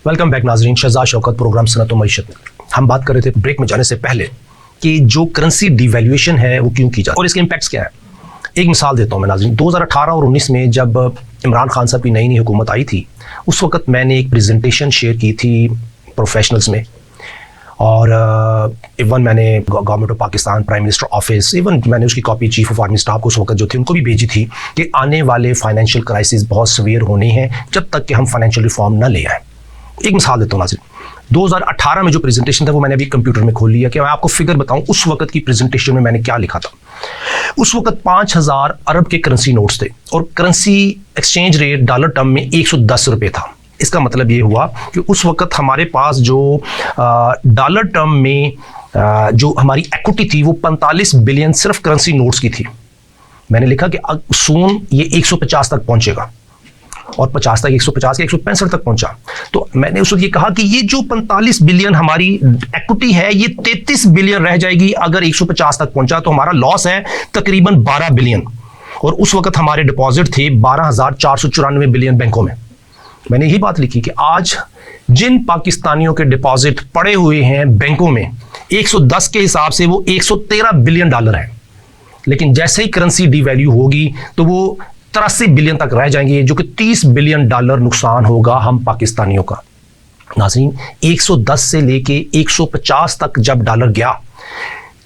Welcome back नाजरीन। Shahzad Shaukat, programme Sanat व मईशत में हम बात कर रहे थे ब्रेक में जाने से पहले कि जो करेंसी डिवैल्यूएशन है वो क्यों की जाती है और इसके इम्पैक्ट्स क्या है। एक मिसाल देता हूँ मैं नाजरीन, 2018 और 19 में जब इमरान खान साहब की नई नई हुकूमत आई थी, उस वक्त मैंने एक प्रेजेंटेशन शेयर की थी प्रोफेशनल्स में, और इवन मैंने government of Pakistan, prime minister office, even मैंने उसकी copy chief of army staff को उस वक्त जो थे उनको भी भेजी थी कि आने वाले फाइनेंशियल क्राइसिस बहुत सीवियर होने हैं जब तक कि हम फाइनेंशियल रिफॉर्म न ले आए। एक मिसाल देता हूँ नाज़रीन, 2018 में जो प्रेजेंटेशन था वो मैंने अभी कंप्यूटर में खोल लिया कि मैं आपको फिगर बताऊं उस वक्त की प्रेजेंटेशन में मैंने क्या लिखा था। उस वक्त 5000 अरब के करेंसी नोट्स थे और currency exchange rate dollar term में 110 रुपये था। इसका मतलब ये हुआ कि उस वक्त हमारे पास जो डॉलर टर्म में जो हमारी इक्विटी थी वो 45 बिलियन सिर्फ करेंसी नोट्स की थी। मैंने लिखा कि सून ये 150 तक पहुंचेगा और 50 तक 150 के 165 तक पहुंचा। तो मैंने उस वक्त ये कहा कि ये जो 45 बिलियन हमारी इक्विटी है ये 33 बिलियन रह जाएगी अगर 150 तक पहुंचा, तो हमारा लॉस है तकरीबन 12 बिलियन। और उस वक्त हमारे डिपॉजिट थे 12,494 बिलियन बैंकों में। मैंने यही बात लिखी कि आज जिन पाकिस्तानियों के डिपॉजिट पड़े हुए हैं बैंकों में 110 के हिसाब से वो 113 बिलियन डॉलर है, लेकिन जैसे ही करेंसी डिवैल्यू होगी तो वो 83 बिलियन तक रह जाएंगे, जो कि 30 बिलियन डॉलर नुकसान होगा हम पाकिस्तानियों का। नाज़रीन, 110 से लेके 150 तक जब डॉलर गया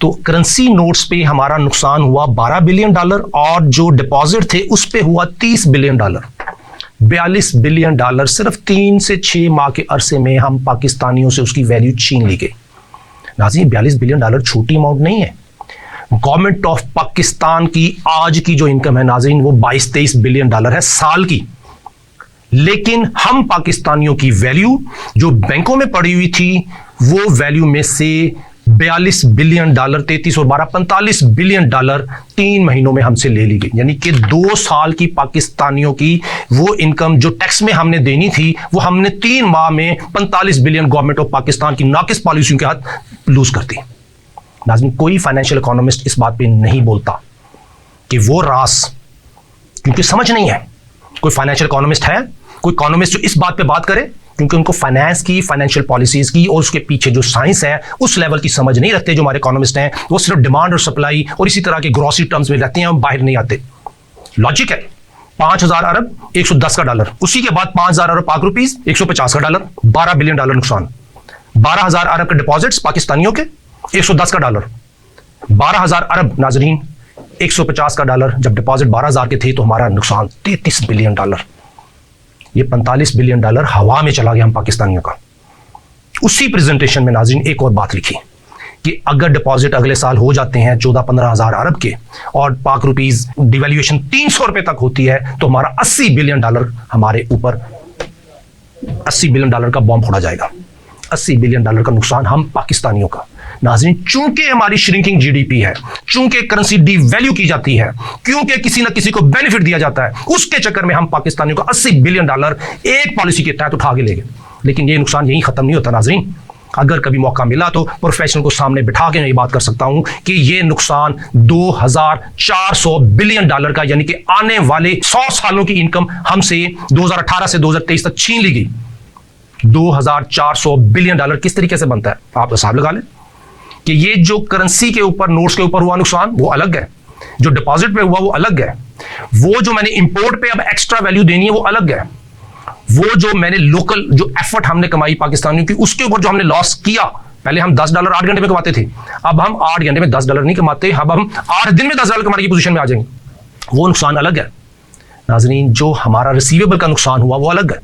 तो करेंसी नोट्स पे हमारा नुकसान हुआ 12 बिलियन डॉलर और जो डिपॉजिट थे उस पे हुआ 30 बिलियन डॉलर। 42 बिलियन डॉलर सिर्फ 3 से 6 माह के अरसे में हम पाकिस्तानियों से उसकी वैल्यू छीन ली गई। नाज़रीन, 42 बिलियन डॉलर छोटी अमाउंट नहीं है। गवर्नमेंट ऑफ पाकिस्तान की आज की जो इनकम है नाज़रीन वो 22-23 बिलियन डॉलर है साल की, लेकिन हम पाकिस्तानियों की वैल्यू जो बैंकों में पड़ी हुई थी वो वैल्यू में से 42 बिलियन डॉलर, 33 और 12 45 बिलियन डॉलर 3 महीनों में हमसे ले ली गई। यानी कि 2 साल की पाकिस्तानियों की वो इनकम जो टैक्स में हमने देनी थी वो हमने 3 माह में 45 बिलियन गवर्नमेंट ऑफ पाकिस्तान की नाकिस पॉलिसियों के हाथ लूज कर दी। नाज़रीन, कोई फाइनेंशियल इकोनॉमिस्ट इस बात पे नहीं बोलता कि वो रास, क्योंकि समझ नहीं है। कोई फाइनेंशियल इकोनॉमिस्ट है, कोई इकोनॉमिस्ट जो इस बात पे बात करे, क्योंकि उनको फाइनेंस की, फाइनेंशियल पॉलिसीज की और उसके पीछे जो साइंस है उस लेवल की समझ नहीं रखते। जो हमारे इकोनॉमिस्ट हैं वो सिर्फ डिमांड और सप्लाई और इसी तरह के ग्रॉसरी टर्म्स में रहते हैं, बाहर नहीं आते। लॉजिक है, 5000 अरब 110 का डॉलर, उसी के बाद 5000 अरब पाक रुपीज 150 का डॉलर, 12 बिलियन डॉलर नुकसान। 12000 अरब के डिपॉजिट्स पाकिस्तानियों के, 110 का डॉलर। 12000 अरब नाजरीन, 150 का डॉलर। जब डिपॉजिट 12000 के थे तो हमारा नुकसान 33 बिलियन डॉलर। ये 45 बिलियन डॉलर हवा में चला गया हम पाकिस्तानियों का। उसी प्रेजेंटेशन में नाजरीन एक और बात लिखी कि अगर डिपॉजिट अगले साल हो जाते हैं 14-15 हजार अरब के और पाक रुपीज डिवैल्यूएशन 300 रुपए तक होती है तो हमारा 80 बिलियन डॉलर हमारे ऊपर, 80 बिलियन डॉलर का बॉम्ब फोड़ा जाएगा। 80 बिलियन डॉलर का नुकसान हम पाकिस्तानियों का। नाज़रीन, चूंकि हमारी श्रिंकिंग जीडीपी है, चूंकि करेंसी डिवैल्यू की जाती है, क्योंकि किसी न किसी को बेनिफिट दिया जाता है, उसके चक्कर में हम पाकिस्तानियों का 80 बिलियन डॉलर एक पॉलिसी के तहत उठा के ले गए। लेकिन ये नुकसान यही खत्म नहीं होता नाज़रीन। अगर कभी मौका मिला तो प्रोफेशनल को सामने बिठा के मैं ये बात कर सकता हूं कि ये नुकसान 2400 बिलियन डॉलर का, यानी कि आने वाले 100 सालों की इनकम हमसे 2018 से 2023 तक छीन ली गई। 2400 बिलियन डॉलर किस तरीके से बनता है आप हिसाब लगा लें कि ये जो करेंसी के ऊपर, नोट्स के ऊपर हुआ नुकसान वो अलग है, जो डिपॉजिट पे हुआ वो अलग है, वो जो मैंने इंपोर्ट पे अब एक्स्ट्रा वैल्यू देनी है वो अलग है, वो जो मैंने लोकल जो एफर्ट हमने कमाई पाकिस्तानियों की उसके ऊपर जो हमने लॉस किया। पहले हम $10 8 घंटे में कमाते थे, अब हम 8 घंटे में $10 नहीं कमाते, अब हम 8 दिन में $10 कमाने की पोजीशन में आ जाएंगे। वो नुकसान अलग है। नाजरीन, जो हमारा रिसीवेबल का नुकसान हुआ वो अलग है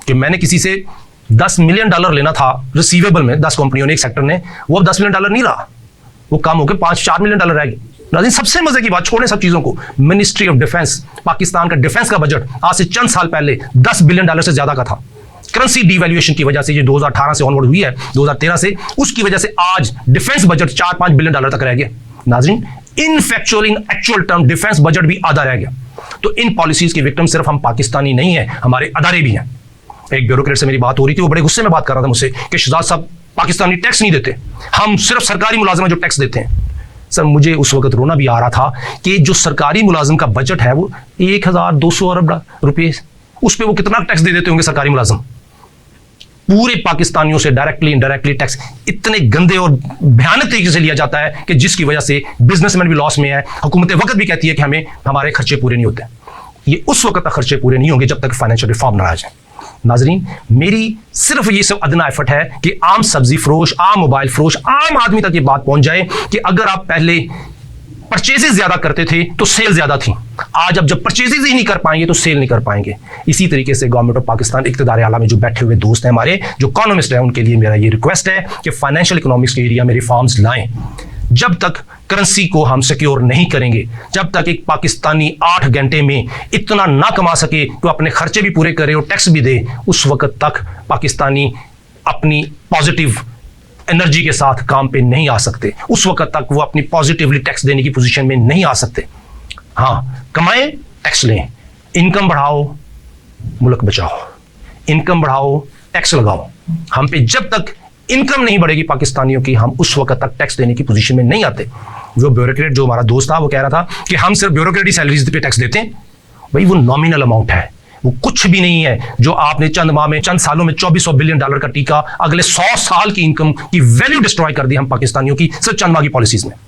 कि मैंने किसी से $10 मिलियन लेना था रिसीवेबल में, 10 कंपनियों ने, एक सेक्टर ने, वो अब $10 मिलियन नहीं रहा, वो कम होकर 5-4 मिलियन डॉलर रह गए। नाज़रीन, सबसे मजे की बात, छोड़े सब चीजों को, मिनिस्ट्री ऑफ डिफेंस, पाकिस्तान का डिफेंस का बजट आज से चंद साल पहले $10 बिलियन से ज्यादा का था। करेंसी डिवैल्यूएशन की वजह से, जो 2018 से ऑनवर्ड हुई है, 2013 से, उसकी वजह से आज डिफेंस बजट $4-5 बिलियन तक रह गया। नाज़रीन, in factual, in actual term defence budget भी आधा रह गया। तो इन पॉलिसीज की विक्टिम सिर्फ हम पाकिस्तानी नहीं है, हमारे अदारे भी हैं। एक ब्यूरोक्रेट से मेरी बात हो रही थी, वो बड़े गुस्से में बात कर रहा था मुझसे कि शहजाद साहब पाकिस्तानी टैक्स नहीं देते, हम सिर्फ सरकारी मुलाजिम जो टैक्स देते हैं। सर, मुझे उस वक्त रोना भी आ रहा था कि जो सरकारी मुलाजिम का बजट है वो 1200 अरब रुपये, उस पर वो कितना टैक्स दे देते होंगे सरकारी मुलाजिम। पूरे पाकिस्तानियों से डायरेक्टली इनडायरेक्टली टैक्स इतने गंदे और भयानक तरीके से लिया जाता है कि जिसकी वजह से बिजनेसमैन भी लॉस में है। हुकूमत वक्त भी कहती है कि हमें हमारे खर्चे पूरे नहीं होते। ये उस वक्त तक खर्चे पूरे नहीं होंगे जब तक फाइनेंशियल रिफॉर्म ना आ जाए। नाजरीन, मेरी सिर्फ ये सब अदना एफर्ट है कि आम सब्जी फरोश, आम मोबाइल फरोश, आम आदमी तक ये बात पहुंच जाए कि अगर आप पहले परचेजेस ज्यादा करते थे तो सेल ज्यादा थी। आज अब जब परचेजेस ही नहीं कर पाएंगे तो सेल नहीं कर पाएंगे। इसी तरीके से गवर्नमेंट ऑफ पाकिस्तान इक़्तिदार आला में जो बैठे हुए दोस्त हैं हमारे, जो इकोनॉमिस्ट हैं, उनके लिए मेरा ये रिक्वेस्ट है कि फाइनेंशियल इकोनॉमिक्स के एरिया में रिफॉर्म्स लाएं। जब तक करेंसी को हम सिक्योर नहीं करेंगे, जब तक एक पाकिस्तानी 8 घंटे में इतना ना कमा सके कि अपने खर्चे भी पूरे करे और टैक्स भी दे, उस वक्त तक पाकिस्तानी अपनी पॉजिटिव एनर्जी के साथ काम पे नहीं आ सकते। उस वक्त तक वो अपनी पॉजिटिवली टैक्स देने की पोजीशन में नहीं आ सकते। हाँ, कमाएं, टैक्स लें, इनकम बढ़ाओ, मुल्क बचाओ। इनकम बढ़ाओ, टैक्स लगाओ। हम पे जब तक इनकम नहीं बढ़ेगी पाकिस्तानियों की, हम उस वक्त तक टैक्स देने की पोजीशन में नहीं आते। वो ब्यूरोक्रेट जो हमारा दोस्त था वो कह रहा था कि हम सिर्फ ब्यूरोक्रेटिक सैलरीज पे टैक्स देते हैं। भाई वो नॉमिनल अमाउंट है, वो कुछ भी नहीं है जो आपने चंद माह में, चंद सालों में $2400 बिलियन का टीका, अगले 100 साल की इनकम की वैल्यू डिस्ट्रॉय कर दी हम पाकिस्तानियों की सिर्फ चंद माह की पॉलिसीज में।